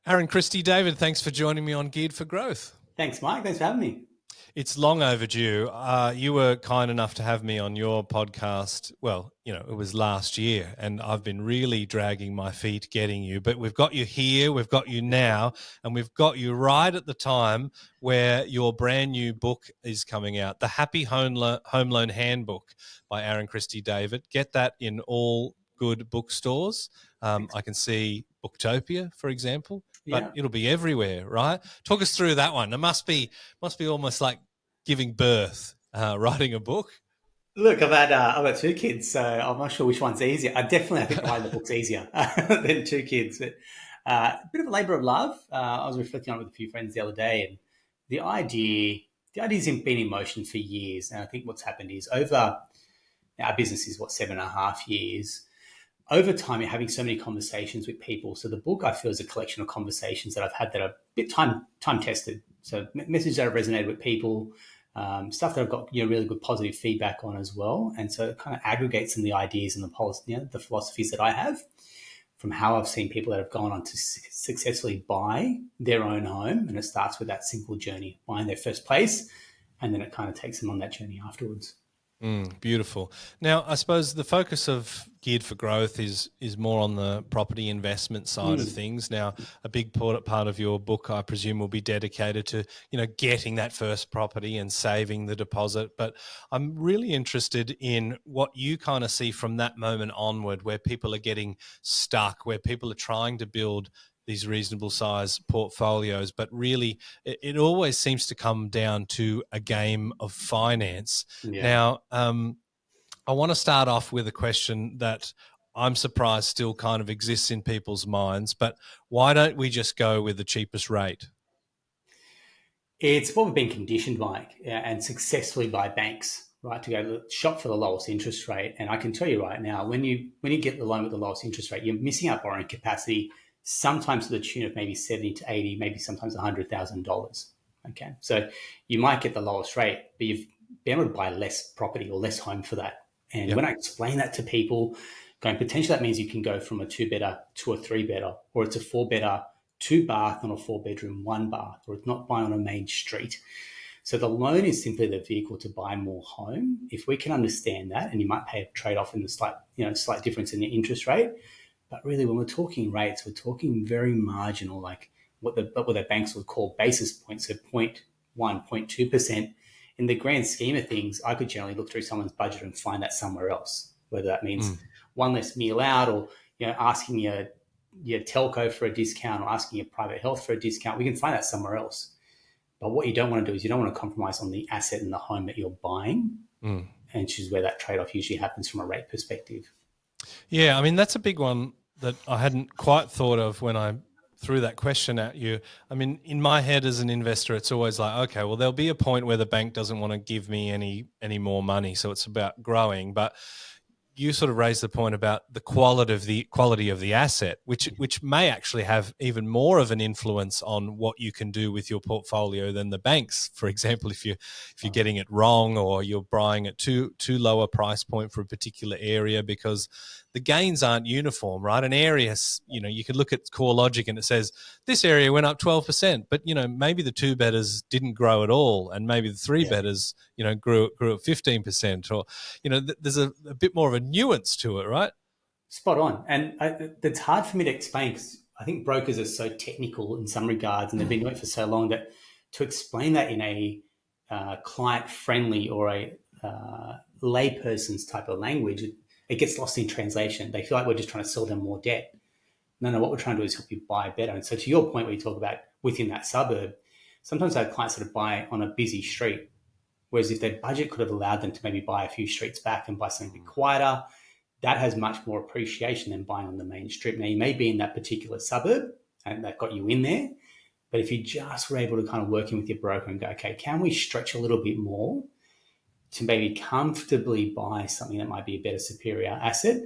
Aaron Christie-David, thanks for joining me on Geared for Growth. Thanks, Mike. Thanks for having me. It's long overdue. You were kind enough to have me on your podcast. Well, it was last year, and I've been really dragging my feet getting you. But we've got you here, we've got you now, and we've got you right at the time where your brand new book is coming out, The Happy Home Loan Handbook by Aaron Christie-David. Get that in all good bookstores. I can see Booktopia, for example, but it'll be everywhere, right? Talk us through that one. It must be almost like giving birth, writing a book. Look, I've got two kids, so I'm not sure which one's easier. I think writing the book's easier than two kids. But a bit of a labour of love. I was reflecting on it with a few friends the other day, and the idea's been in motion for years. And I think what's happened is our business is 7.5 years. Over time, you're having so many conversations with people. So the book, I feel, is a collection of conversations that I've had that are a bit time tested. So messages that have resonated with people, stuff that I've got really good positive feedback on as well. And so it kind of aggregates some of the ideas and the policy, the philosophies that I have from how I've seen people that have gone on to successfully buy their own home. And it starts with that simple journey, buying their first place, and then it kind of takes them on that journey afterwards. Beautiful. Now, I suppose the focus of Geared for Growth is more on the property investment side of things. Now, a big part of your book, I presume, will be dedicated to, getting that first property and saving the deposit. But I'm really interested in what you kind of see from that moment onward, where people are getting stuck, where people are trying to build these reasonable size portfolios, but really it always seems to come down to a game of finance. Now, I want to start off with a question that I'm surprised still kind of exists in people's minds, but why don't we just go with the cheapest rate? It's what we've been conditioned, Mike, and successfully by banks, right, to go shop for the lowest interest rate. And I can tell you right now, when you get the loan with the lowest interest rate, you're missing out borrowing capacity, sometimes to the tune of maybe 70 to 80, maybe sometimes $100,000. Okay. So you might get the lowest rate, but you've been able to buy less property or less home for that. And when I explain that to people, going potentially that means you can go from a 2-bedder to a 3-bedder, or it's a 4-bedder, 2-bath on a 4-bedroom, 1-bath, or it's not buying on a main street. So the loan is simply the vehicle to buy more home. If we can understand that, and you might pay a trade-off in the slight difference in the interest rate, but really, when we're talking rates, we're talking very marginal, like what the banks would call basis points, so 0.1, 0.2%. In the grand scheme of things, I could generally look through someone's budget and find that somewhere else, whether that means one less meal out, or asking your telco for a discount, or asking your private health for a discount. We can find that somewhere else. But what you don't want to do is you don't want to compromise on the asset and the home that you're buying, and which is where that trade-off usually happens from a rate perspective. Yeah, I mean, that's a big one that I hadn't quite thought of when I threw that question at you. I mean, in my head as an investor, it's always like, okay, well, there'll be a point where the bank doesn't want to give me any more money, so it's about growing. But you sort of raised the point about the quality of the asset, which may actually have even more of an influence on what you can do with your portfolio than the banks. For example, if you're getting it wrong, or you're buying at too low a price point for a particular area, because the gains aren't uniform, right? An area, you could look at CoreLogic and it says this area went up 12%, but maybe the 2-bedders didn't grow at all, and maybe the 3-bedders grew at 15%, or there's a bit more of a nuance to it, right? Spot on. And it's hard for me to explain, because I think brokers are so technical in some regards, and they've been doing it for so long, that to explain that in a client-friendly or a layperson's type of language, it gets lost in translation. They feel like we're just trying to sell them more debt. No, what we're trying to do is help you buy better. And so to your point, where you talk about within that suburb, sometimes our clients sort of buy on a busy street, whereas if their budget could have allowed them to maybe buy a few streets back and buy something a bit quieter, that has much more appreciation than buying on the main strip. Now, you may be in that particular suburb and that got you in there, but if you just were able to kind of work in with your broker and go, okay, can we stretch a little bit more to maybe comfortably buy something that might be a better, superior asset?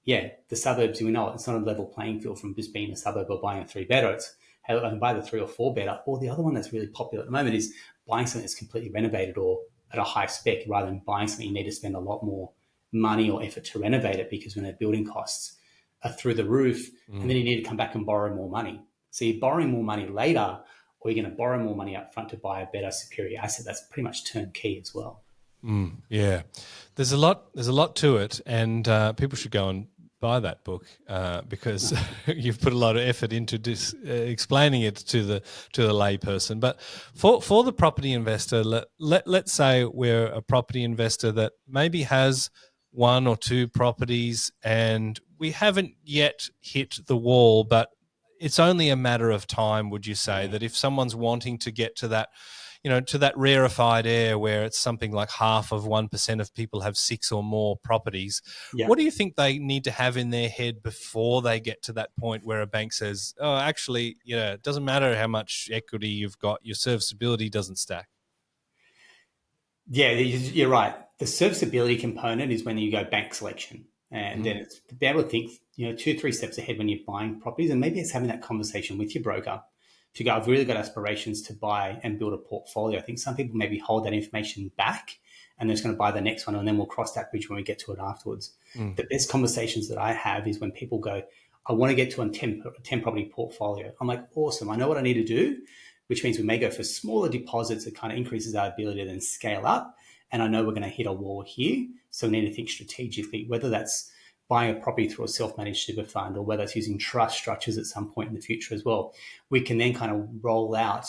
Yeah, the suburbs, we know it's not a level playing field from just being a suburb or buying a 3-bedder. It's, hey, look, I can buy the 3 or 4-bedder. Or the other one that's really popular at the moment is buying something that's completely renovated or at a high spec, rather than buying something you need to spend a lot more money or effort to renovate it, because when their building costs are through the roof, and then you need to come back and borrow more money. So you're borrowing more money later, or you're going to borrow more money up front to buy a better, superior asset. That's pretty much turnkey as well. Yeah, there's a lot to it, and people should go and buy that book because you've put a lot of effort into explaining it to the lay person. But for the property investor, let's say we're a property investor that maybe has one or two properties, and we haven't yet hit the wall, but it's only a matter of time. Would you say that if someone's wanting to get to that, to that rarefied air where it's something like 0.5% of people have 6 or more properties, what do you think they need to have in their head before they get to that point where a bank says, oh, actually, it doesn't matter how much equity you've got, your serviceability doesn't stack? Yeah, you're right. The serviceability component is when you go bank selection. And then it's to be able to think, 2-3 steps ahead when you're buying properties. And maybe it's having that conversation with your broker to go, I've really got aspirations to buy and build a portfolio. I think some people maybe hold that information back and they're just going to buy the next one, and then we'll cross that bridge when we get to it afterwards. The best conversations that I have is when people go, I want to get to a 10 property portfolio. I'm like, awesome. I know what I need to do, which means we may go for smaller deposits. It kind of increases our ability to then scale up. And I know we're going to hit a wall here. So we need to think strategically, whether that's buying a property through a self-managed super fund or whether it's using trust structures at some point in the future as well. We can then kind of roll out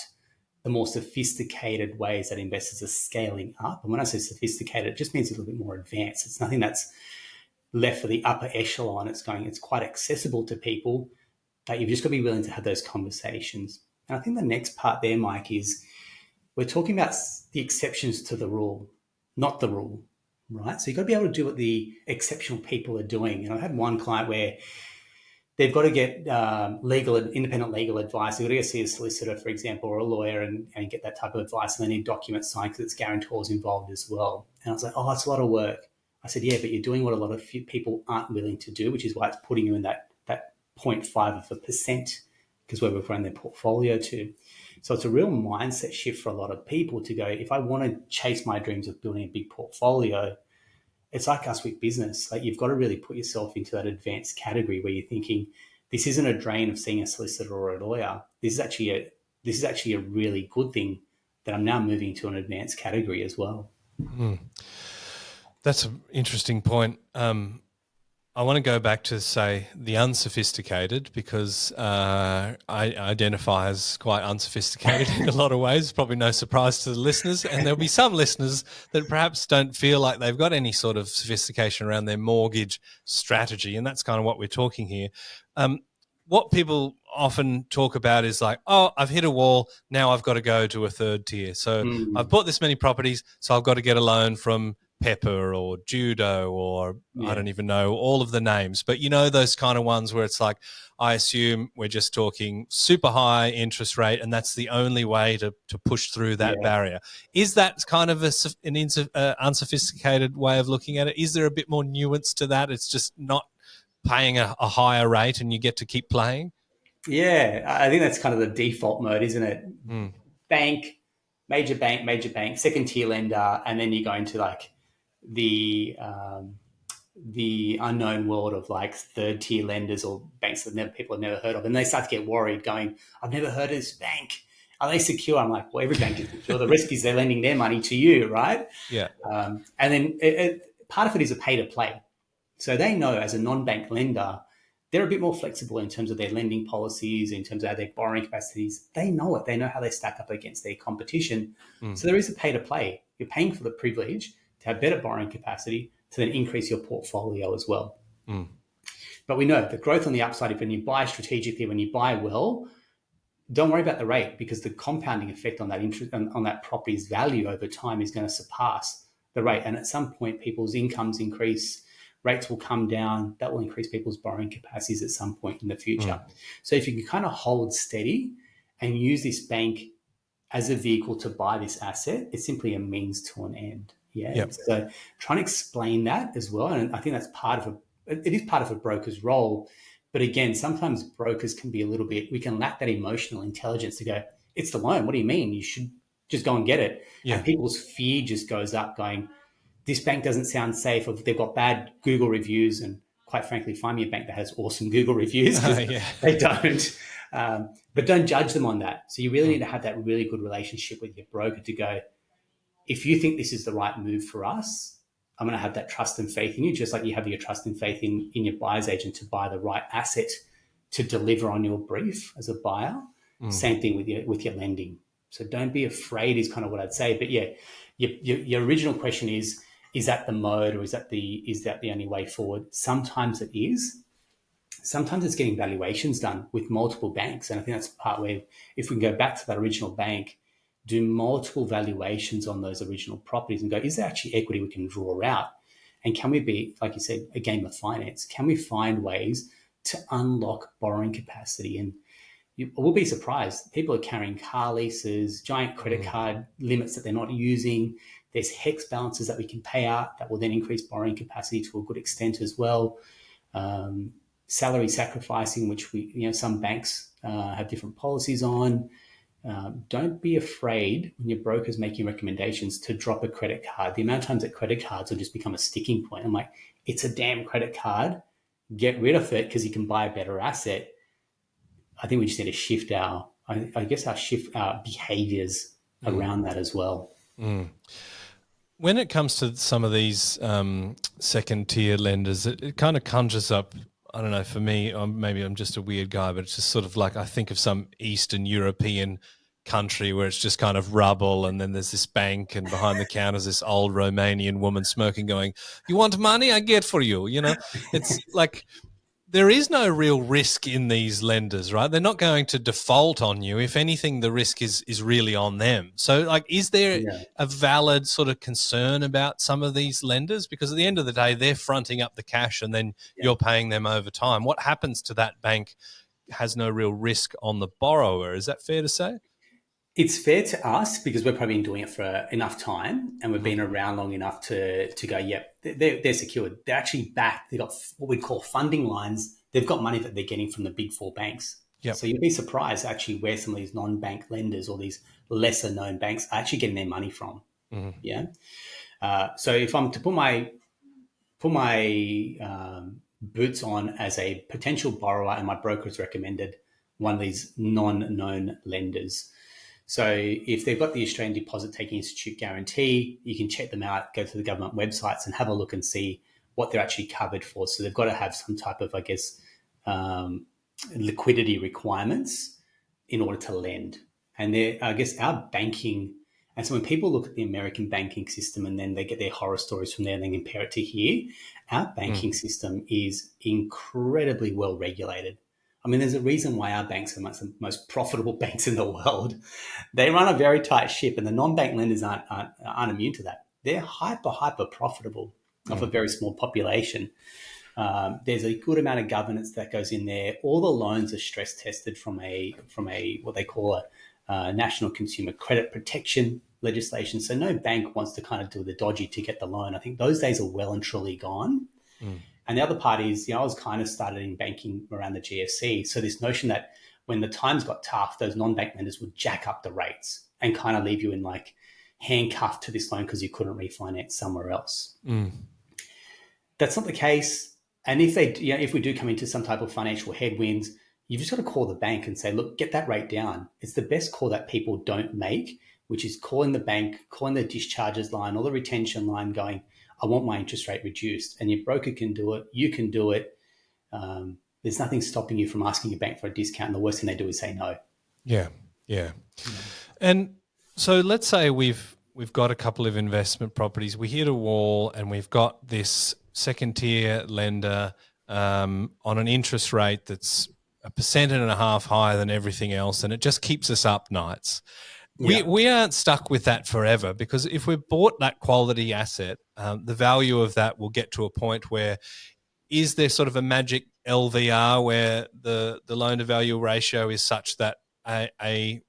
the more sophisticated ways that investors are scaling up. And when I say sophisticated, it just means a little bit more advanced. It's nothing that's left for the upper echelon. It's quite accessible to people, but you've just got to be willing to have those conversations. And I think the next part there, Mike, is we're talking about the exceptions to the rule, not the rule, right? So you've got to be able to do what the exceptional people are doing. And I had one client where they've got to get independent legal advice. They've got to go see a solicitor, for example, or a lawyer and get that type of advice. And they need documents signed because it's guarantors involved as well. And I was like, oh, it's a lot of work. I said, yeah, but you're doing what a lot of people aren't willing to do, which is why it's putting you in that 0.5%, because where we've run their portfolio to. So it's a real mindset shift for a lot of people to go, if I want to chase my dreams of building a big portfolio, it's like us with business. Like, you've got to really put yourself into that advanced category where you're thinking, this isn't a drain of seeing a solicitor or a lawyer. This is actually a really good thing that I'm now moving to an advanced category as well. That's an interesting point. I want to go back to, say, the unsophisticated, because I identify as quite unsophisticated in a lot of ways. Probably no surprise to the listeners. And there'll be some listeners that perhaps don't feel like they've got any sort of sophistication around their mortgage strategy. And that's kind of what we're talking here. What people often talk about is like, oh, I've hit a wall. Now I've got to go to a third tier. So I've bought this many properties, so I've got to get a loan from Pepper or Judo or I don't even know all of the names, but those kind of ones where it's like, I assume we're just talking super high interest rate and that's the only way to push through that barrier. Is that kind of an unsophisticated way of looking at it? Is there a bit more nuance to that? It's just not paying a higher rate and you get to keep playing? Yeah, I think that's kind of the default mode, isn't it? Bank, major bank, second tier lender, and then you go into like the unknown world of like third tier lenders or banks that people have never heard of, and they start to get worried, going, "I've never heard of this bank. Are they secure?" I'm like, "Well, every bank is secure. The risk is they're lending their money to you, right?" Yeah. And then part of it is a pay to play, so they know as a non-bank lender, they're a bit more flexible in terms of their lending policies, in terms of their borrowing capacities. They know it. They know how they stack up against their competition. So there is a pay to play. You're paying for the privilege to have better borrowing capacity to then increase your portfolio as well. But we know the growth on the upside, if when you buy strategically, when you buy well, don't worry about the rate, because the compounding effect on that interest on that property's value over time is going to surpass the rate. And at some point, people's incomes increase, rates will come down. That will increase people's borrowing capacities at some point in the future. So if you can kind of hold steady and use this bank as a vehicle to buy this asset, it's simply a means to an end. So trying to explain that as well. And I think that's it is part of a broker's role. But again, sometimes brokers can be we can lack that emotional intelligence to go, it's the loan. What do you mean? You should just go and get it. And people's fear just goes up going, this bank doesn't sound safe, or they've got bad Google reviews. And quite frankly, find me a bank that has awesome Google reviews, because they don't. But don't judge them on that. So you really need to have that really good relationship with your broker to go, if you think this is the right move for us, I'm going to have that trust and faith in you, just like you have your trust and faith in your buyer's agent to buy the right asset to deliver on your brief as a buyer. Same thing with your lending. So don't be afraid is kind of what I'd say. But yeah, your original question is that the mode, or is that the only way forward? Sometimes it is. Sometimes it's getting valuations done with multiple banks. And I think that's the part where, if we can go back to that original bank, do multiple valuations on those original properties and go, is there actually equity we can draw out? And can we be, like you said, a game of finance? Can we find ways to unlock borrowing capacity? And you will be surprised. People are carrying car leases, giant credit card limits that they're not using. There's HEX balances that we can pay out that will then increase borrowing capacity to a good extent as well. Salary sacrificing, which some banks have different policies on. Don't be afraid when your broker's making recommendations to drop a credit card. The amount of times that credit cards will just become a sticking point. I'm like, it's a damn credit card. Get rid of it because you can buy a better asset. I think we just need to shift our behaviors around that as well. When it comes to some of these second tier lenders, it kind of conjures up, I don't know, for me, maybe I'm just a weird guy, but it's just sort of like I think of some Eastern European country where it's just kind of rubble, and then there's this bank, and behind the counter is this old Romanian woman smoking going, "You want money? I get for you." It's like there is no real risk in these lenders, right? They're not going to default on you. If anything, the risk is really on them. So, like, is there a valid sort of concern about some of these lenders? Because at the end of the day, they're fronting up the cash and then you're paying them over time. What happens to that bank has no real risk on the borrower. Is that fair to say? It's fair to us because we've probably been doing it for enough time and we've been around long enough to go, yep, they're secured. They're actually backed. They've got what we call funding lines. They've got money that they're getting from the big four banks. Yep. So you'd be surprised actually where some of these non-bank lenders or these lesser known banks are actually getting their money from. Yeah. So if I'm to put my boots on as a potential borrower and my broker has recommended one of these non-known lenders. So if they've got the Australian Deposit Taking Institute guarantee, you can check them out, go to the government websites and have a look and see what they're actually covered for. So they've got to have some type of, liquidity requirements in order to lend. And our banking, and so when people look at the American banking system and then they get their horror stories from there and then compare it to here, our banking system is incredibly well regulated. I mean, there's a reason why our banks are the most profitable banks in the world. They run a very tight ship, and the non-bank lenders aren't immune to that. They're hyper profitable of a very small population. There's a good amount of governance that goes in there. All the loans are stress tested from a what they call a national consumer credit protection legislation. So no bank wants to kind of do the dodgy to get the loan. I think those days are well and truly gone. And the other part is, I was kind of started in banking around the GFC. So this notion that when the times got tough, those non-bank lenders would jack up the rates and kind of leave you in like handcuffed to this loan because you couldn't refinance somewhere else. That's not the case. And if we do come into some type of financial headwinds, you've just got to call the bank and say, look, get that rate down. It's the best call that people don't make, which is calling the bank, calling the discharges line or the retention line going, I want my interest rate reduced. And your broker can do it. You can do it. There's nothing stopping you from asking your bank for a discount. And the worst thing they do is say no. Yeah. And so let's say we've got a couple of investment properties. We hit a wall and we've got this second tier lender on an interest rate that's 1.5% higher than everything else. And it just keeps us up nights. We aren't stuck with that forever, because if we've bought that quality asset, the value of that will get to a point where, is there sort of a magic LVR where the loan to value ratio is such that a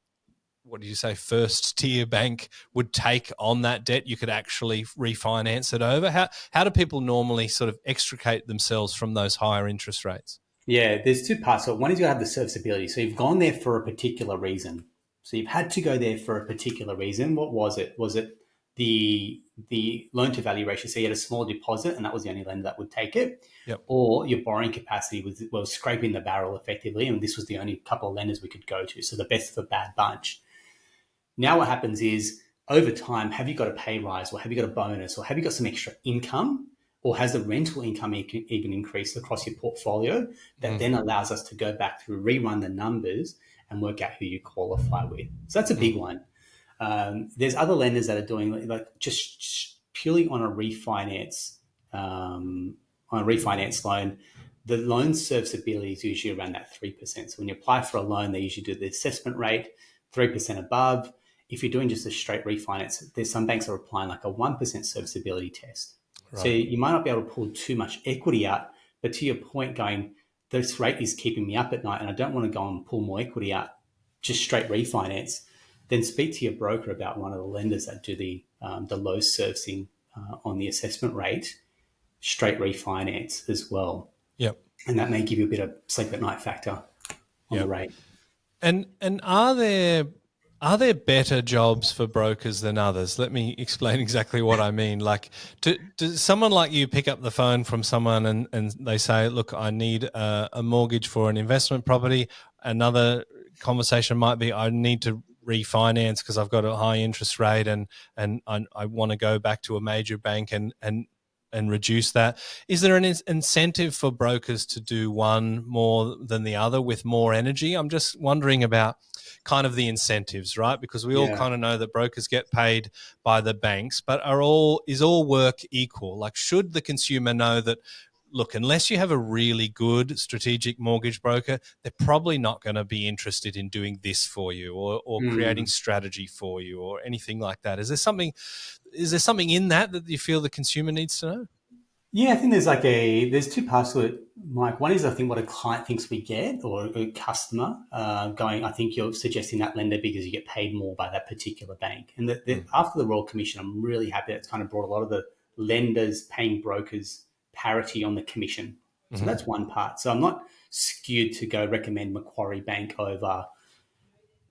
first tier bank would take on that debt? You could actually refinance it over. How do people normally sort of extricate themselves from those higher interest rates? Yeah, there's two parts. So one is you have the serviceability. So you've gone there for a particular reason. So you've had to go there for a particular reason. What was it? Was it the loan to value ratio. So you had a small deposit, and that was the only lender that would take it. Yep. Or your borrowing capacity was scraping the barrel effectively, and this was the only couple of lenders we could go to. So the best of a bad bunch. Now what happens is, over time, have you got a pay rise, or have you got a bonus, or have you got some extra income, or has the rental income even increased across your portfolio that then allows us to go back through, rerun the numbers and work out who you qualify with? So that's a big one. There's other lenders that are doing like just purely on a refinance loan. The loan serviceability is usually around that 3%. So when you apply for a loan, they usually do the assessment rate 3% above. If you're doing just a straight refinance, there's some banks that are applying like a 1% serviceability test. Right. So you might not be able to pull too much equity out, but to your point, going, this rate is keeping me up at night and I don't want to go and pull more equity out, just straight refinance, then speak to your broker about one of the lenders that do the low servicing on the assessment rate, straight refinance as well. Yep. And that may give you a bit of sleep at night factor on the rate. And are there better jobs for brokers than others? Let me explain exactly what I mean. Like, does someone like you pick up the phone from someone and they say, look, I need a mortgage for an investment property. Another conversation might be, I need to refinance because I've got a high interest rate and I want to go back to a major bank and reduce that. Is there an incentive for brokers to do one more than the other with more energy? I'm just wondering about kind of the incentives, right? Because we all kind of know that brokers get paid by the banks, but is all work equal? Like, should the consumer know that, look, unless you have a really good strategic mortgage broker, they're probably not going to be interested in doing this for you or creating strategy for you or anything like that. Is there something in that you feel the consumer needs to know? Yeah, I think there's two parts to it, Mike. One is, I think, what a client thinks we get, or a customer going, I think you're suggesting that lender because you get paid more by that particular bank. And after the Royal Commission, I'm really happy it's kind of brought a lot of the lenders paying brokers parity on the commission. So that's one part. So I'm not skewed to go recommend Macquarie Bank over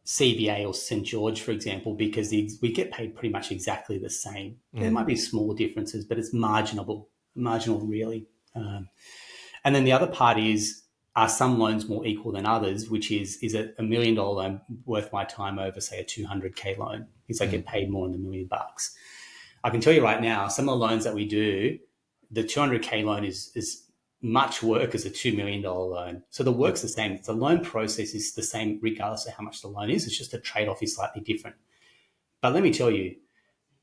CBA or St. George, for example, because we get paid pretty much exactly the same. There might be small differences, but it's marginal really. And then the other part is, are some loans more equal than others, which is it $1 million loan worth my time over, say, a 200K loan? Because I get paid more than $1 million. I can tell you right now, some of the loans that we do, the 200K loan is much work as a $2 million loan. So the work's the same. The loan process is the same regardless of how much the loan is. It's just the trade-off is slightly different. But let me tell you,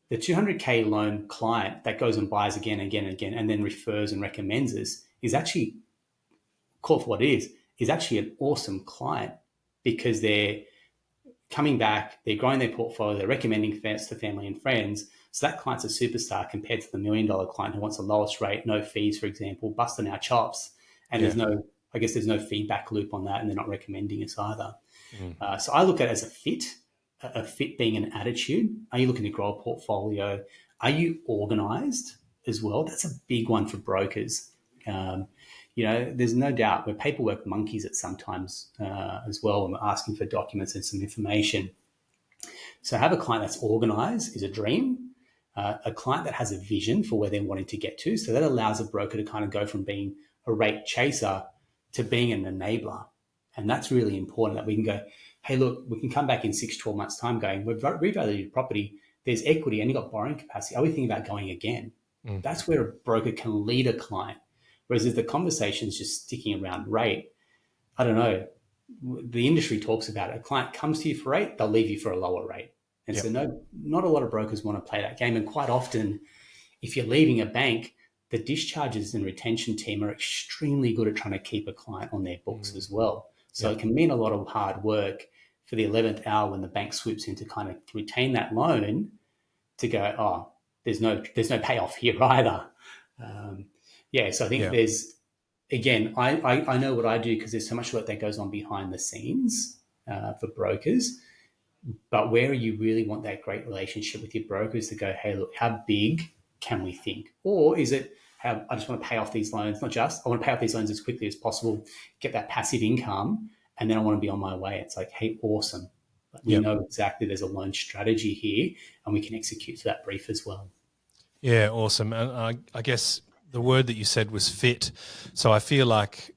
the 200K loan client that goes and buys again, and then refers and recommends us is actually, call for what it is actually an awesome client, because they're coming back, they're growing their portfolio, they're recommending to family and friends. So that client's a superstar compared to the $1 million client who wants the lowest rate, no fees, for example, busting our chops. And there's no feedback loop on that, and they're not recommending us either. So I look at it as a fit being an attitude. Are you looking to grow a portfolio? Are you organized as well? That's a big one for brokers. There's no doubt we're paperwork monkeys at sometimes as well, when we're asking for documents and some information. So have a client that's organized is a dream. A client that has a vision for where they're wanting to get to. So that allows a broker to kind of go from being a rate chaser to being an enabler. And that's really important, that we can go, hey, look, we can come back in 6-12 months' time going, we've revalued your property, there's equity and you've got borrowing capacity. Are we thinking about going again? That's where a broker can lead a client. Whereas if the conversation's just sticking around rate, I don't know, the industry talks about it. A client comes to you for rate, they'll leave you for a lower rate. And so not a lot of brokers want to play that game. And quite often, if you're leaving a bank, the discharges and retention team are extremely good at trying to keep a client on their books as well. So it can mean a lot of hard work for the 11th hour when the bank swoops in to kind of retain that loan, to go, oh, there's no payoff here either. So I think there's, again, I know what I do because there's so much work that goes on behind the scenes for brokers. But where you really want that great relationship with your brokers to go, hey, look, how big can we think? Or is it, how I just want to pay off these loans, I want to pay off these loans as quickly as possible, get that passive income, and then I want to be on my way. It's like, hey, awesome. We Yep. know exactly there's a loan strategy here, and we can execute to that brief as well. Yeah, awesome. And I guess the word that you said was fit. So I feel like,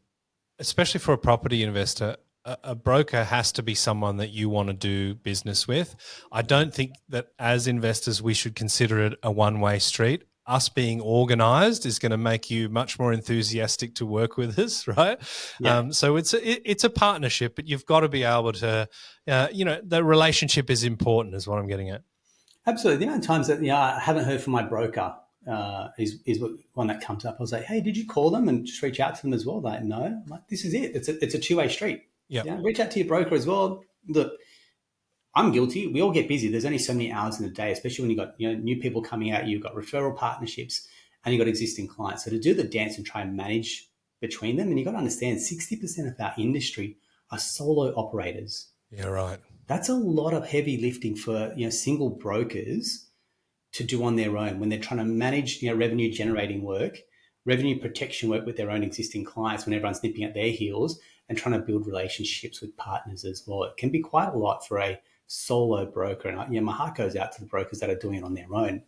especially for a property investor, a broker has to be someone that you want to do business with. I don't think that as investors we should consider it a one-way street. Us being organized is going to make you much more enthusiastic to work with us, right? Yeah. So it's a partnership, but you've got to be able to, the relationship is important, is what I'm getting at. Absolutely. The amount of times that I haven't heard from my broker is one that comes up. I was like, hey, did you call them and just reach out to them as well? Like, no. I'm like, this is it. It's a two-way street. Yeah. Reach out to your broker as well. Look, I'm guilty. We all get busy. There's only so many hours in a day, especially when you've got new people coming at you, you've got referral partnerships, and you've got existing clients. So to do the dance and try and manage between them, and you've got to understand 60% of our industry are solo operators. Yeah, right. That's a lot of heavy lifting for single brokers to do on their own when they're trying to manage revenue generating work, revenue protection work with their own existing clients when everyone's nipping at their heels, and trying to build relationships with partners as well. It can be quite a lot for a solo broker, and my heart goes out to the brokers that are doing it on their own.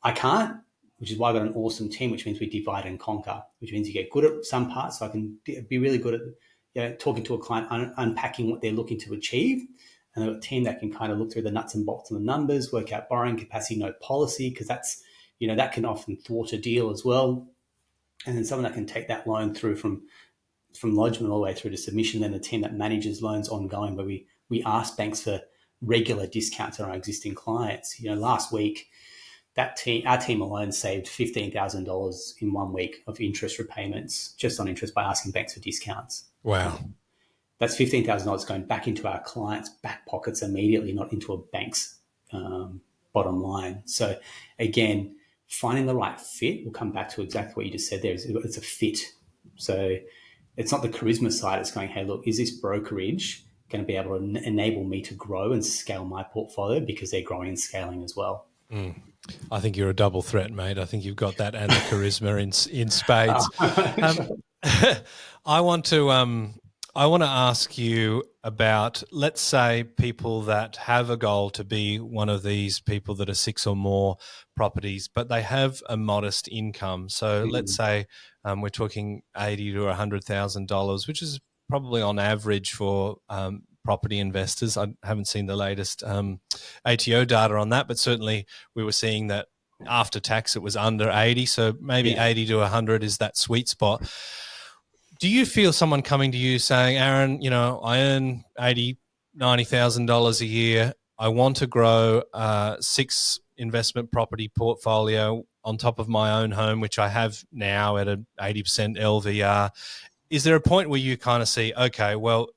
I can't, which is why I've got an awesome team, which means we divide and conquer, which means you get good at some parts. So I can be really good at talking to a client, unpacking what they're looking to achieve. And I've got a team that can kind of look through the nuts and bolts of the numbers, work out borrowing capacity, no policy, because that's, that can often thwart a deal as well. And then someone that can take that loan through from lodgement all the way through to submission, then the team that manages loans ongoing, where we ask banks for regular discounts on our existing clients. Last week, our team alone saved $15,000 in 1 week of interest repayments, just on interest, by asking banks for discounts. Wow. That's $15,000 going back into our clients' back pockets immediately, not into a bank's bottom line. So again, finding the right fit, we'll come back to exactly what you just said there. It's a fit. So it's not the charisma side. It's going, hey, look, is this brokerage going to be able to enable me to grow and scale my portfolio, because they're growing and scaling as well? Mm. I think you're a double threat, mate. I think you've got that and the charisma in spades. I want to ask you about, let's say, people that have a goal to be one of these people that are 6 or more properties, but they have a modest income. So let's say we're talking $80,000 to $100,000, which is probably on average for property investors. I haven't seen the latest ATO data on that, but certainly we were seeing that after tax it was under 80. So maybe 80 to 100 is that sweet spot. Do you feel someone coming to you saying, Aaron, I earn $80,000, $90,000 a year. I want to grow a 6 investment property portfolio on top of my own home, which I have now at an 80% LVR. Is there a point where you kind of see, okay, well,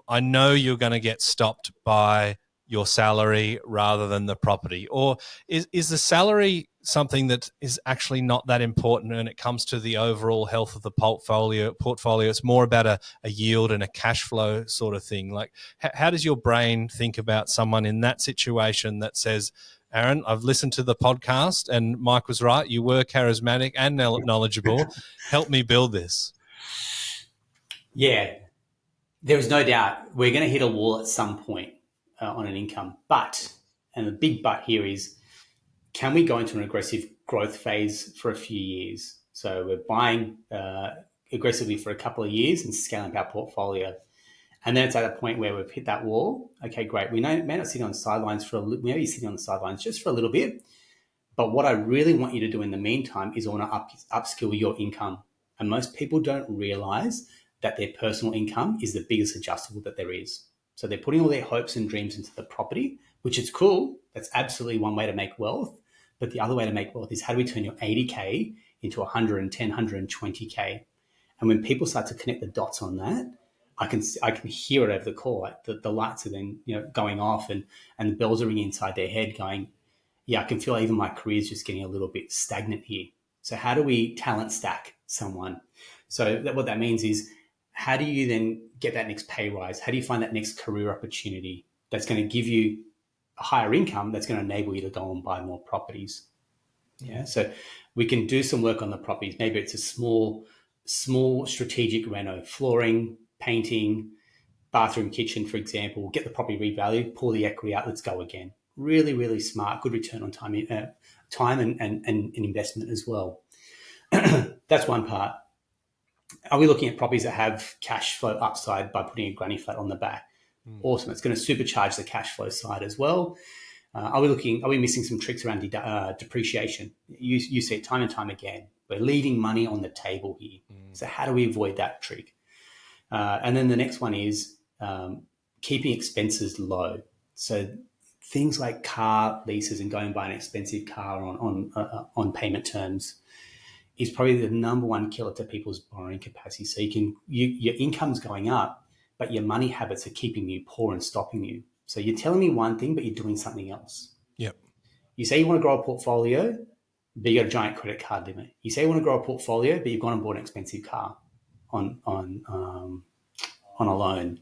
I know you're going to get stopped by your salary rather than the property? Or is the salary something that is actually not that important and it comes to the overall health of the portfolio? It's more about a yield and a cash flow sort of thing. Like, how does your brain think about someone in that situation that says, Aaron, I've listened to the podcast and Mike was right. You were charismatic and knowledgeable. Help me build this. Yeah, there is no doubt we're going to hit a wall at some point on an income. And the big but here is, can we go into an aggressive growth phase for a few years? So we're buying aggressively for a couple of years and scaling up our portfolio. And then it's at a point where we've hit that wall. Okay, great. We may not sit on the sidelines maybe sitting on the sidelines just for a little bit. But what I really want you to do in the meantime is I want to upskill your income. And most people don't realize that their personal income is the biggest adjustable that there is. So they're putting all their hopes and dreams into the property, which is cool. That's absolutely one way to make wealth. But the other way to make wealth is, how do we turn your 80K into 110, 120K? And when people start to connect the dots on that, I can hear it over the call. Like the lights are then going off and the bells are ringing inside their head going, yeah, I can feel even my career is just getting a little bit stagnant here. So how do we talent stack someone? So what that means is, how do you then get that next pay rise? How do you find that next career opportunity that's going to give you a higher income that's going to enable you to go and buy more properties? Yeah. So we can do some work on the properties. Maybe it's a small strategic reno, flooring, painting, bathroom, kitchen, for example, get the property revalued, pull the equity out, let's go again. Really, really smart, good return on time and investment as well. That's one part. Are we looking at properties that have cash flow upside by putting a granny flat on the back? Awesome. It's going to supercharge the cash flow side as well. Are we missing some tricks around depreciation? You see it time and time again. We're leaving money on the table here. So how do we avoid that trick? And then the next one is keeping expenses low. So things like car leases and going and buy an expensive car on payment terms is probably the number one killer to people's borrowing capacity. So your income's going up, but your money habits are keeping you poor and stopping you. So you're telling me one thing, but you're doing something else. Yep. You say you want to grow a portfolio, but you got a giant credit card limit. You say you want to grow a portfolio, but you've gone and bought an expensive car on a loan.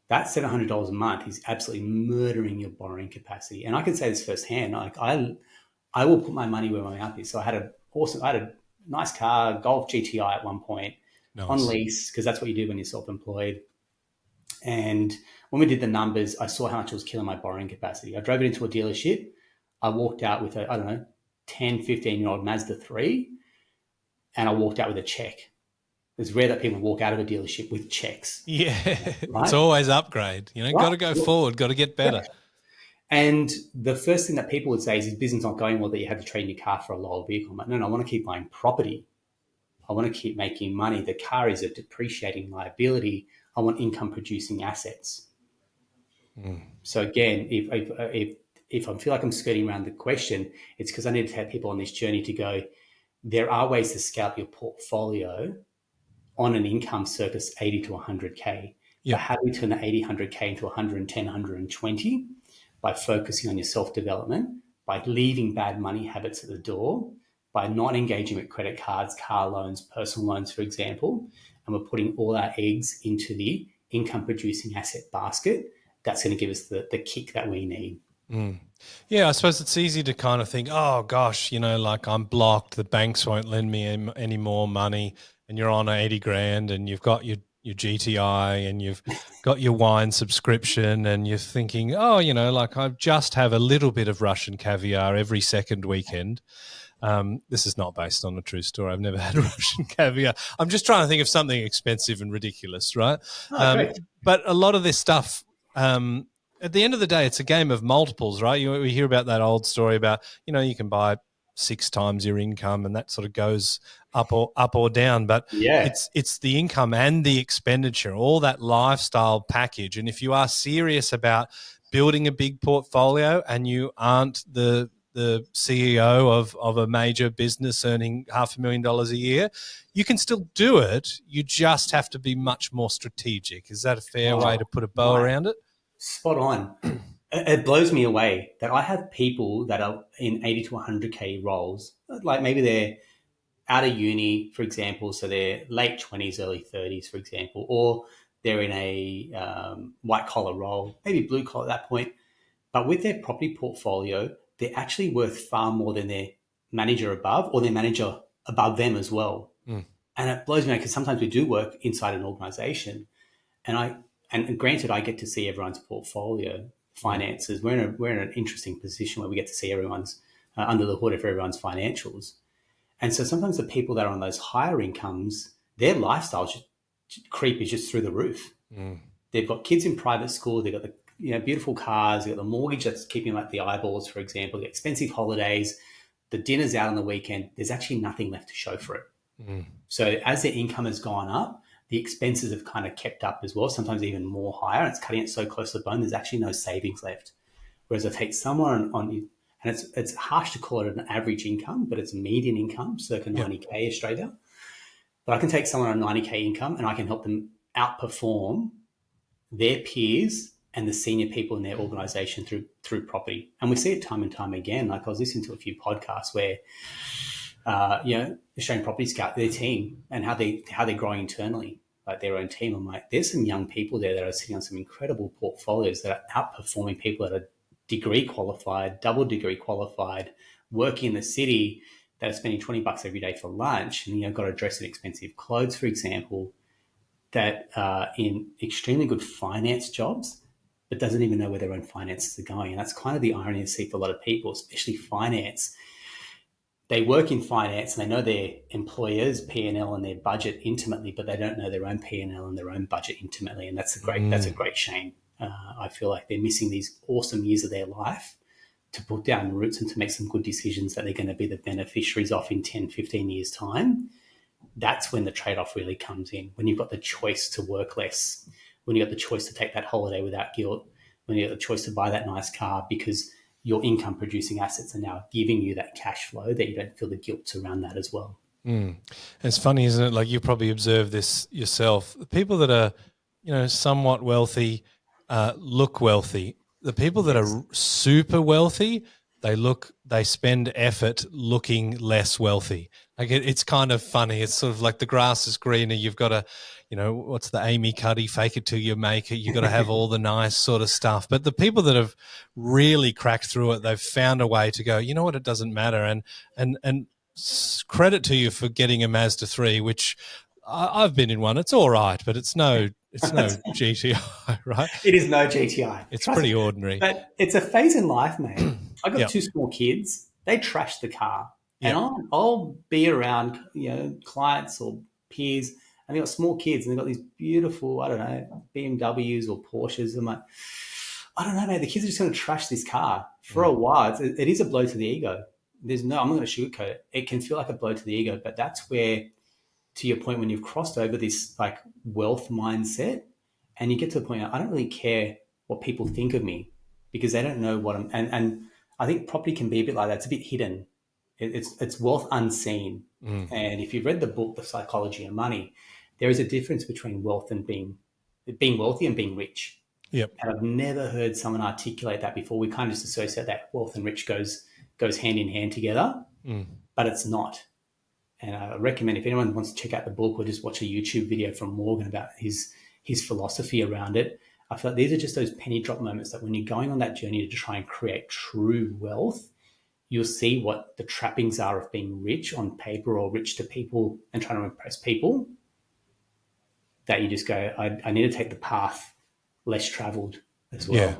That $700 a month is absolutely murdering your borrowing capacity. And I can say this firsthand. Like I will put my money where my mouth is. So I had a nice car, Golf GTI at one point, nice, on lease, because that's what you do when you're self-employed. And when we did the numbers, I saw how much it was killing my borrowing capacity. I drove it into a dealership. I walked out with a, 10, 15-year-old Mazda 3, and I walked out with a check. It's rare that people walk out of a dealership with checks. Yeah, right? It's always upgrade. Right? Got to go forward, got to get better. Yeah. And the first thing that people would say is business not going well, that you had to trade your car for a lower vehicle. I'm like, no, I want to keep buying property. I want to keep making money. The car is a depreciating liability. I want income producing assets. So again, if I feel like I'm skirting around the question, it's because I need to have people on this journey to go, there are ways to scale your portfolio on an income circa 80 to 100K. Yep. But how do we turn the 80, 100K into 110, 120? By focusing on your self-development, by leaving bad money habits at the door, by not engaging with credit cards, car loans, personal loans, for example, and we're putting all our eggs into the income-producing asset basket. That's going to give us the kick that we need. Yeah, I suppose it's easy to kind of think, oh, gosh, like I'm blocked, the banks won't lend me any more money, and you're on 80 grand and you've got your GTI and you've got your wine subscription and you're thinking, oh, like I just have a little bit of Russian caviar every second weekend. This is not based on a true story. I've never had Russian caviar. I'm just trying to think of something expensive and ridiculous, right? But a lot of this stuff, at the end of the day, it's a game of multiples, right? We hear about that old story about, you can buy 6 times your income and that sort of goes up or down. But it's the income and the expenditure, all that lifestyle package. And if you are serious about building a big portfolio and you aren't the CEO of a major business earning $500,000 a year, you can still do it. You just have to be much more strategic. Is that a fair way to put a bow around it? Spot on. It blows me away that I have people that are in 80 to 100K roles, like maybe they're out of uni, for example, so they're late 20s, early 30s, for example, or they're in a white-collar role, maybe blue-collar at that point. But with their property portfolio, they're actually worth far more than their manager above or their manager above them as well. And it blows me away because sometimes we do work inside an organization, and granted, I get to see everyone's portfolio finances. We're in an interesting position where we get to see everyone's under the hood of everyone's financials. And so sometimes the people that are on those higher incomes, their lifestyle creep is just through the roof. They've got kids in private school. They've got the beautiful cars. They've got the mortgage that's keeping them at the eyeballs, for example. They've got expensive holidays. The dinner's out on the weekend. There's actually nothing left to show for it. So as their income has gone up, the expenses have kind of kept up as well, sometimes even more higher. It's cutting it so close to the bone, there's actually no savings left. Whereas I take someone and it's harsh to call it an average income, but it's a median income, circa 90K Australia. But I can take someone on a 90K income and I can help them outperform their peers and the senior people in their organization through property. And we see it time and time again. Like I was listening to a few podcasts where Australian Property Scout, their team and how they're growing internally, like their own team. I'm like, there's some young people there that are sitting on some incredible portfolios that are outperforming people that are degree qualified, double degree qualified, working in the city, that are spending $20 every day for lunch and got to dress in expensive clothes, for example. that are in extremely good finance jobs, but doesn't even know where their own finances are going. And that's kind of the irony I see for a lot of people, especially finance. They work in finance and they know their employer's P&L and their budget intimately, but they don't know their own P&L and their own budget intimately. And that's a great shame. I feel like they're missing these awesome years of their life to put down roots and to make some good decisions that they're going to be the beneficiaries of in 10, 15 years' time. That's when the trade-off really comes in, when you've got the choice to work less, when you've got the choice to take that holiday without guilt, when you've got the choice to buy that nice car because your income producing assets are now giving you that cash flow, that you don't feel the guilt around that as well. It's funny, isn't it? Like, you probably observe this yourself. The people that are, somewhat wealthy look wealthy. The people that are super wealthy, they spend effort looking less wealthy. Like, it's kind of funny. It's sort of like the grass is greener. You've got to, what's the Amy Cuddy, fake it till you make it. You've got to have all the nice sort of stuff. But the people that have really cracked through it, they've found a way to go, you know what, it doesn't matter. And credit to you for getting a Mazda 3, which I've been in one. It's all right, but it's no GTI, right? It is no GTI. It's pretty ordinary. But it's a phase in life, mate. I've got two small kids. They trash the car. And I'll be around, clients or peers, and they've got small kids, and they've got these beautiful, I don't know, BMWs or Porsches. I'm like, I don't know, mate. The kids are just going to trash this car for a while. It is a blow to the ego. I'm not going to sugarcoat it. It can feel like a blow to the ego, but that's where, to your point, when you've crossed over this like wealth mindset, and you get to the point, I don't really care what people think of me because they don't know what I'm. And I think property can be a bit like that. It's a bit hidden. It's wealth unseen. And if you've read the book, The Psychology of Money, there is a difference between wealth and being wealthy and being rich. Yep. And I've never heard someone articulate that before. We kind of just associate that wealth and rich goes hand in hand together, but it's not. And I recommend, if anyone wants to check out the book or just watch a YouTube video from Morgan about his philosophy around it, I feel like these are just those penny drop moments that when you're going on that journey to try and create true wealth, you'll see what the trappings are of being rich on paper or rich to people and trying to impress people, that you just go, I need to take the path less traveled as well.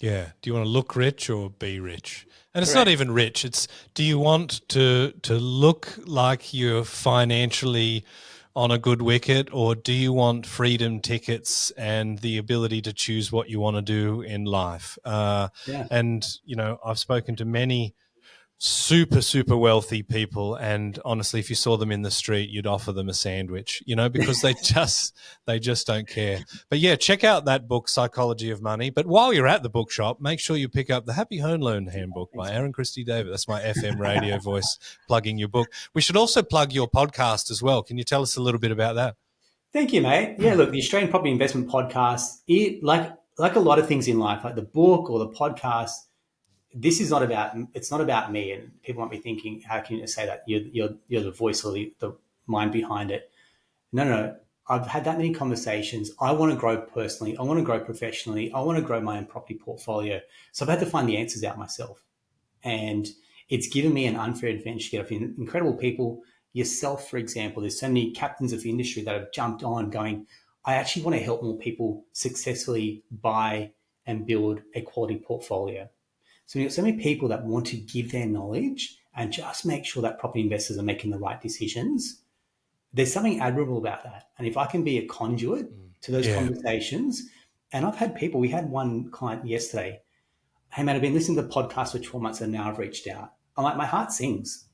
Yeah. Do you want to look rich or be rich? And it's not even rich. It's, do you want to look like you're financially on a good wicket, or do you want freedom tickets and the ability to choose what you want to do in life? And, I've spoken to many super, super wealthy people, and honestly, if you saw them in the street, you'd offer them a sandwich, because they just don't care. But yeah, check out that book, Psychology of Money. But while you're at the bookshop, make sure you pick up the Happy Home Loan Handbook by Aaron Christie-David. That's my FM radio voice plugging your book. We should also plug your podcast as well. Can you tell us a little bit about that? Thank you, mate. Yeah, look, the Australian Property Investment Podcast, like a lot of things in life, like the book or the podcast, it's not about me, and people might be thinking, how can you say that you're the voice or the mind behind it? No. I've had that many conversations. I want to grow personally. I want to grow professionally. I want to grow my own property portfolio. So I've had to find the answers out myself, and it's given me an unfair advantage to get off incredible people. Yourself, for example, there's so many captains of the industry that have jumped on going, I actually want to help more people successfully buy and build a quality portfolio. So you've got so many people that want to give their knowledge and just make sure that property investors are making the right decisions. There's something admirable about that. And if I can be a conduit to those conversations, and I've had people, we had one client yesterday, hey man, I've been listening to the podcast for 12 months and now I've reached out. I'm like, my heart sings.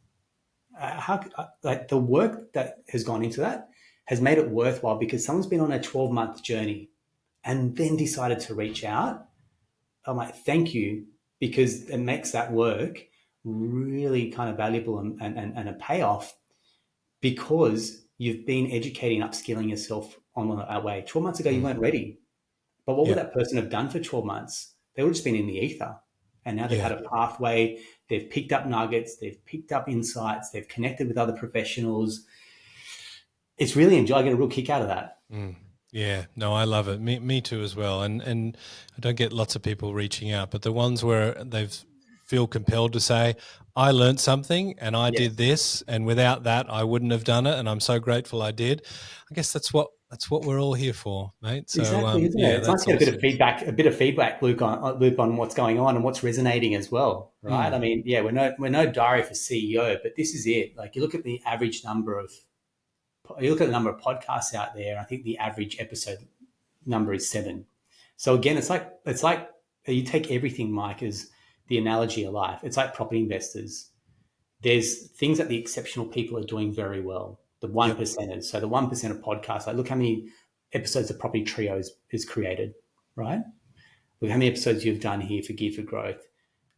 The work that has gone into that has made it worthwhile because someone's been on a 12-month journey and then decided to reach out. I'm like, thank you. Because it makes that work really kind of valuable and a payoff, because you've been educating, upskilling yourself on that way. 12 months ago, you weren't ready. But what would that person have done for 12 months? They would have just been in the ether. And now they've had a pathway. They've picked up nuggets. They've picked up insights. They've connected with other professionals. It's really enjoyable. I get a real kick out of that. Yeah, no, I love it. Me too as well. And I don't get lots of people reaching out, but the ones where they feel compelled to say, I learned something and I did this, and without that, I wouldn't have done it. And I'm so grateful I did. I guess that's what That's what we're all here for, mate. So Exactly, isn't yeah, it? It's nice that's to get awesome. a bit of feedback loop on what's going on and what's resonating as well, right? Mm. I mean, yeah, we're no diary for CEO, but this is it. Like you look at the average number of podcasts out there. I think the average episode number is 7. So again, it's like you take everything, Mike, as the analogy of life. It's like property investors. There's things that the exceptional people are doing very well, the one Yep. percenters. So the 1% of podcasts, like look how many episodes of Property Trios is created, right? Look how many episodes you've done here for Gear for Growth.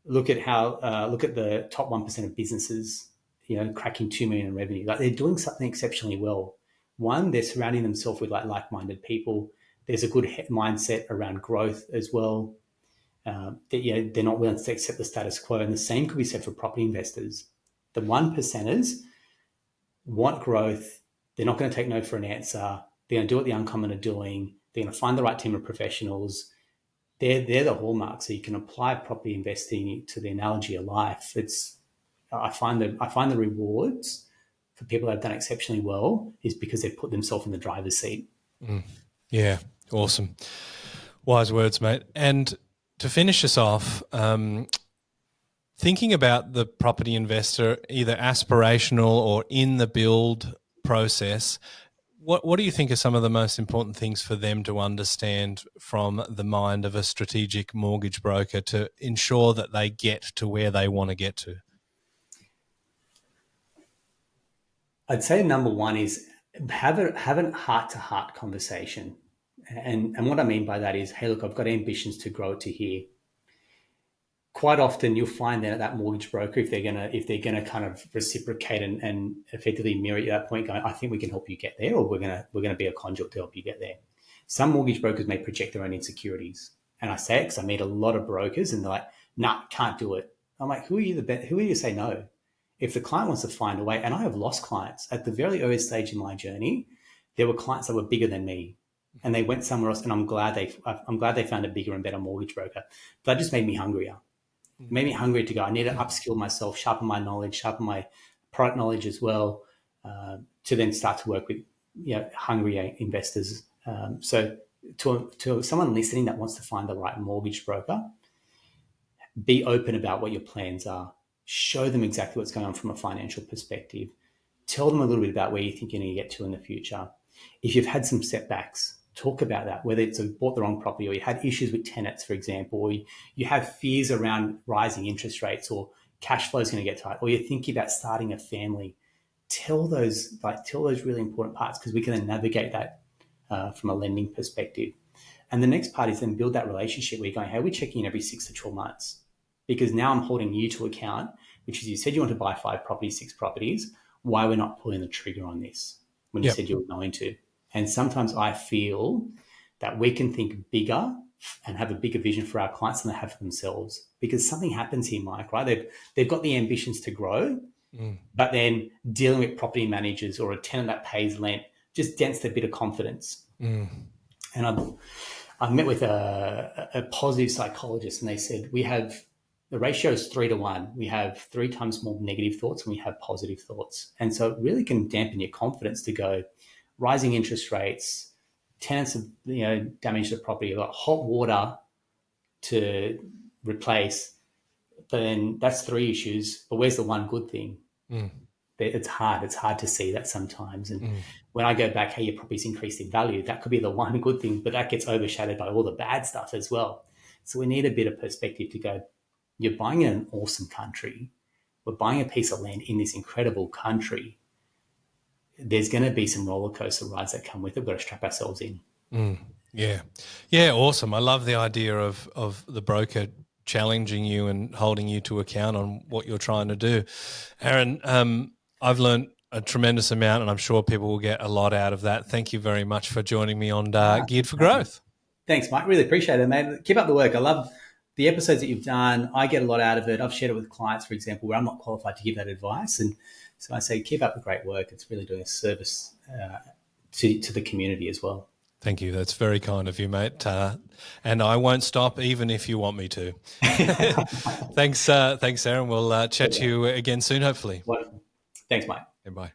Look at the top 1% of businesses, cracking 2 million in revenue. Like they're doing something exceptionally well. One, they're surrounding themselves with like-minded people. There's a good mindset around growth as well. They're not willing to accept the status quo. And the same could be said for property investors. The 1%ers want growth. They're not going to take no for an answer. They're going to do what the uncommon are doing. They're going to find the right team of professionals. They're the hallmarks. So you can apply property investing to the analogy of life. I find the rewards for people that have done exceptionally well is because they've put themselves in the driver's seat. Yeah, awesome. Wise words, mate. And to finish us off, thinking about the property investor, either aspirational or in the build process, what do you think are some of the most important things for them to understand from the mind of a strategic mortgage broker to ensure that they get to where they want to get to? I'd say number one is have a heart-to-heart conversation. And what I mean by that is, hey, look, I've got ambitions to grow to here. Quite often you'll find that mortgage broker, if they're gonna kind of reciprocate and effectively mirror at that point, going, I think we can help you get there, or we're gonna be a conduit to help you get there. Some mortgage brokers may project their own insecurities. And I say it because I meet a lot of brokers and they're like, nah, can't do it. I'm like, who are you to say no? If the client wants to find a way, and I have lost clients at the very early stage in my journey, there were clients that were bigger than me and they went somewhere else. And I'm glad they found a bigger and better mortgage broker. But that just made me hungrier. It made me hungry to go, I need to upskill myself, sharpen my knowledge, sharpen my product knowledge as well, to then start to work with hungry investors. So to someone listening that wants to find the right mortgage broker, be open about what your plans are. Show them exactly what's going on from a financial perspective. Tell them a little bit about where you think you're going to get to in the future. If you've had some setbacks, talk about that, whether it's bought the wrong property or you had issues with tenants, for example, or you have fears around rising interest rates or cash flow is going to get tight, or you're thinking about starting a family. Tell those really important parts, because we can then navigate that from a lending perspective. And the next part is then build that relationship where you're going, hey, we're checking in every 6 to 12 months. Because now I'm holding you to account, which is you said you want to buy 5 properties, 6 properties. Why we're not pulling the trigger on this when you said you were going to? And sometimes I feel that we can think bigger and have a bigger vision for our clients than they have for themselves, because something happens here, Mike, right? They've got the ambitions to grow, but then dealing with property managers or a tenant that pays rent just dents their bit of confidence. And I've met with a positive psychologist, and they said the ratio is 3 to 1. We have 3 times more negative thoughts than we have positive thoughts. And so it really can dampen your confidence to go, rising interest rates, tenants have damaged the property, you've got hot water to replace, but then that's 3 issues. But where's the one good thing? It's hard to see that sometimes. And when I go back, hey, your property's increased in value, that could be the one good thing, but that gets overshadowed by all the bad stuff as well. So we need a bit of perspective to go, you're buying in an awesome country. We're buying a piece of land in this incredible country. There's going to be some roller coaster rides that come with it. We've got to strap ourselves in. Yeah, awesome. I love the idea of the broker challenging you and holding you to account on what you're trying to do. Aaron, I've learned a tremendous amount, and I'm sure people will get a lot out of that. Thank you very much for joining me on Geared for Growth. Thanks, Mike. Really appreciate it, mate. Keep up the work. I love the episodes that you've done. I get a lot out of it. I've shared it with clients, for example, where I'm not qualified to give that advice. And so I say, keep up the great work. It's really doing a service to the community as well. Thank you. That's very kind of you, mate. And I won't stop even if you want me to. Thanks, Aaron. We'll chat to you again soon, hopefully. Wonderful. Thanks, Mike. Bye.